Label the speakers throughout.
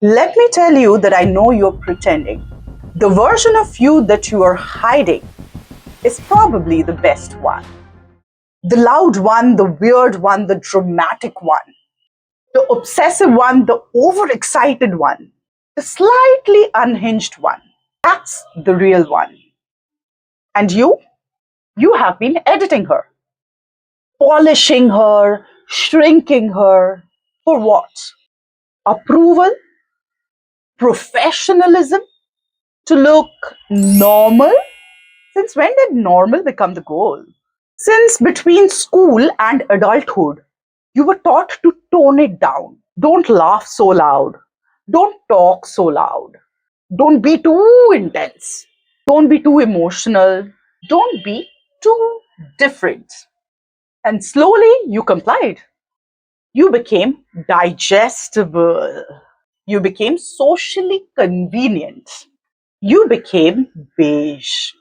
Speaker 1: Let me tell you that I know you're pretending. The version of you that you are hiding is probably the best one. The loud one, the weird one, the dramatic one, the obsessive one, the overexcited one, the slightly unhinged one. That's the real one. And you have been editing her, polishing her, shrinking her. For what? Approval? Professionalism? To look normal? Since when did normal become the goal? Since between school and adulthood, you were taught to tone it down. Don't laugh so loud. Don't talk so loud. Don't be too intense. Don't be too emotional. Don't be too different. And slowly you complied. You became digestible. You became socially convenient. You became beige.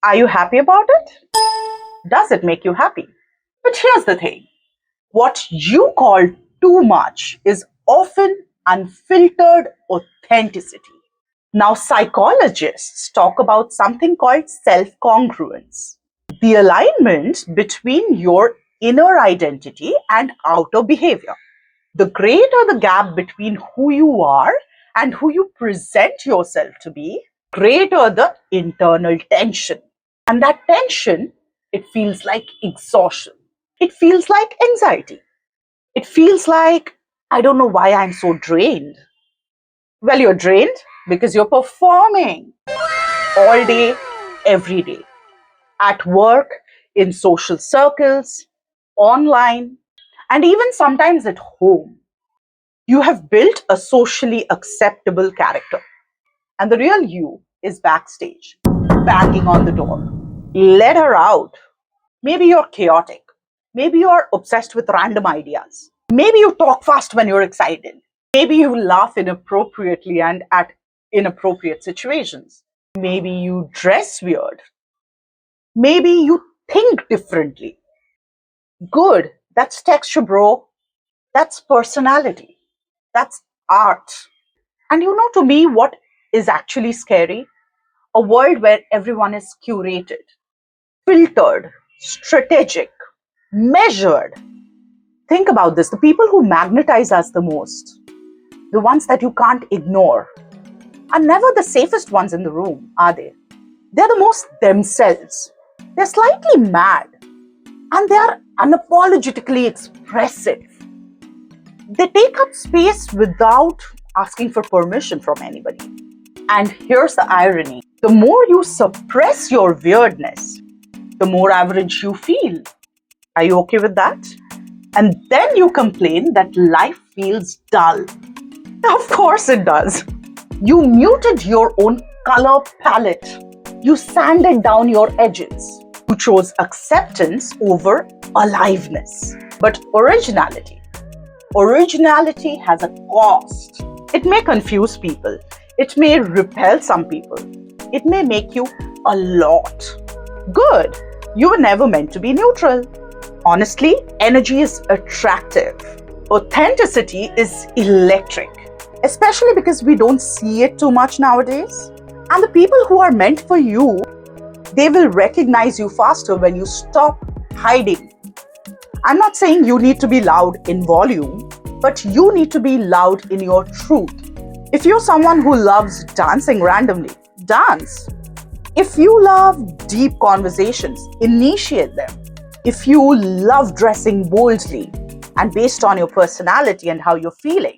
Speaker 1: Are you happy about it? Does it make you happy? But here's the thing. What you call too much is often unfiltered authenticity. Now, psychologists talk about something called self-congruence, the alignment between your inner identity and outer behavior. The greater the gap between who you are and who you present yourself to be, greater the internal tension. And that tension, it feels like exhaustion. It feels like anxiety. It feels like, I don't know why I'm so drained. Well, you're drained because you're performing all day, every day. At work, in social circles, online, and even sometimes at home. You have built a socially acceptable character. And the real you is backstage, banging on the door. Let her out. Maybe you're chaotic. Maybe you're obsessed with random ideas. Maybe you talk fast when you're excited. Maybe you laugh inappropriately and at inappropriate situations. Maybe you dress weird. Maybe you think differently. Good. That's texture, bro. That's personality. That's art. And to me, what is actually scary? A world where everyone is curated, filtered, strategic, measured. Think about this. The people who magnetize us the most, the ones that you can't ignore, are never the safest ones in the room, are they? They're the most themselves. They're slightly mad. And they are unapologetically expressive. They take up space without asking for permission from anybody. And here's the irony. The more you suppress your weirdness, the more average you feel. Are you okay with that? And then you complain that life feels dull. Of course it does. You muted your own color palette. You sanded down your edges. You chose acceptance over aliveness. But originality has a cost. It may confuse people. It may repel some people. It may make you a lot. Good. You were never meant to be neutral. Honestly, energy is attractive. Authenticity is electric, especially because we don't see it too much nowadays. And the people who are meant for you, they will recognize you faster when you stop hiding. I'm not saying you need to be loud in volume, but you need to be loud in your truth. If you're someone who loves dancing randomly, dance. If you love deep conversations, initiate them. If you love dressing boldly and based on your personality and how you're feeling,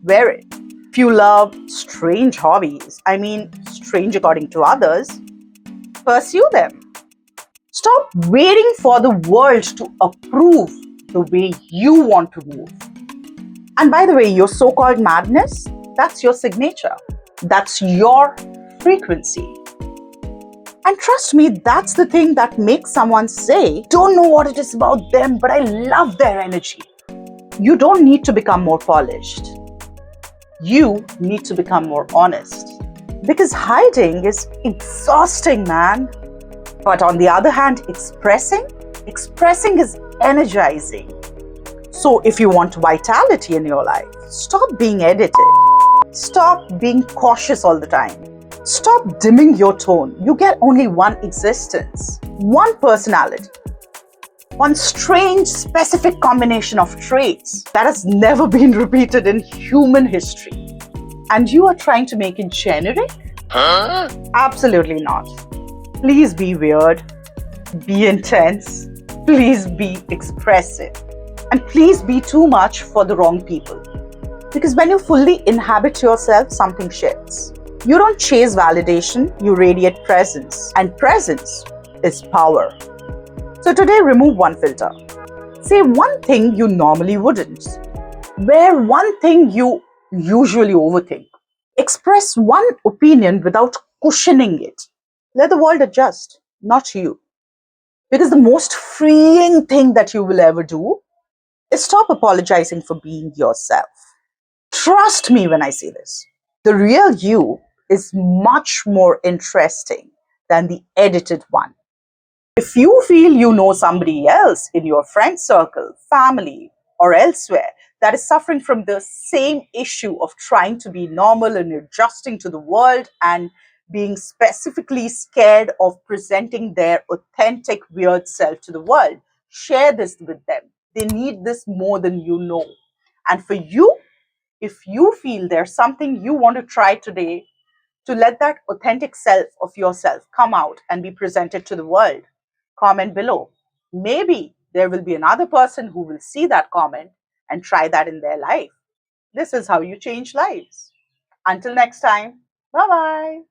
Speaker 1: wear it. If you love strange hobbies, strange according to others, pursue them. Stop waiting for the world to approve the way you want to move. And by the way, your so-called madness, that's your signature. That's your frequency. And trust me, that's the thing that makes someone say, don't know what it is about them, but I love their energy. You don't need to become more polished. You need to become more honest. Because hiding is exhausting, man. But on the other hand, expressing is energizing. So if you want vitality in your life, stop being edited. Stop being cautious all the time. Stop dimming your tone. You get only one existence, one personality, one strange, specific combination of traits that has never been repeated in human history. And you are trying to make it generic? Huh? Absolutely not. Please be weird, be intense, please be expressive, and please be too much for the wrong people. Because when you fully inhabit yourself, something shifts. You don't chase validation, you radiate presence. And presence is power. So today, remove one filter. Say one thing you normally wouldn't. Wear one thing you usually overthink. Express one opinion without cushioning it. Let the world adjust, not you. Because the most freeing thing that you will ever do is stop apologizing for being yourself. Trust me when I say this. The real you is much more interesting than the edited one. If you feel you know somebody else in your friend circle, family, or elsewhere that is suffering from the same issue of trying to be normal and adjusting to the world and being specifically scared of presenting their authentic, weird self to the world, share this with them. They need this more than you know. And for you, if you feel there's something you want to try today to let that authentic self of yourself come out and be presented to the world, comment below. Maybe there will be another person who will see that comment and try that in their life. This is how you change lives. Until next time, bye bye.